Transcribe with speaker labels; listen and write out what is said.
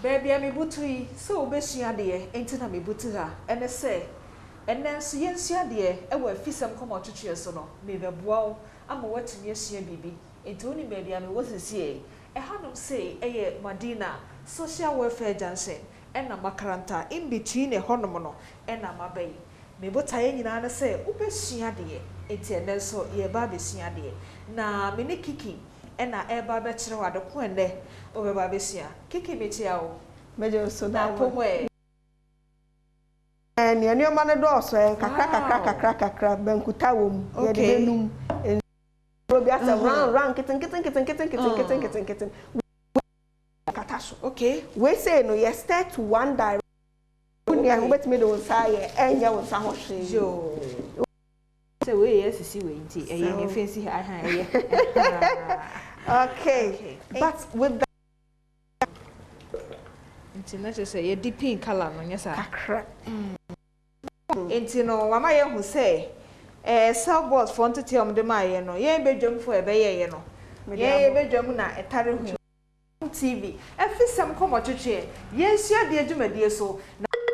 Speaker 1: baby ami butui so obesua de enti na me butu ha ene se ene so Yensua Ade e wa Afisem komo twetwe so no me beboa wo ama watumi asua bibi enti oni baby ami wosisi e hanom say eye Madina social welfare junction ena makaranta in between e honom no ena mabai me botaye nyina na say obesua de enti ene so ye ba besua de na me ne kiki ena eba be kire wade ko ene obeba besua kiki metia wo
Speaker 2: meje so da
Speaker 1: pomwe
Speaker 2: ni anioma ne do so kakra bankuta wom ye de benum robi asa ran kitten kataso
Speaker 1: okay
Speaker 2: we say no you start to one direction ni a bet me do say enya won sa ho hwe
Speaker 1: yo say we yes see we nti eye ne fancy eye
Speaker 2: okay but with that
Speaker 1: nti na say ye deep in color no nya sa
Speaker 2: kakra
Speaker 1: nti no mama ye hu say cell board for ntete om de maye no ye bedwam fo ebeye no ye bedwam na etare hu TV Afisem komo twetwe Yensua Ade adwumadie so na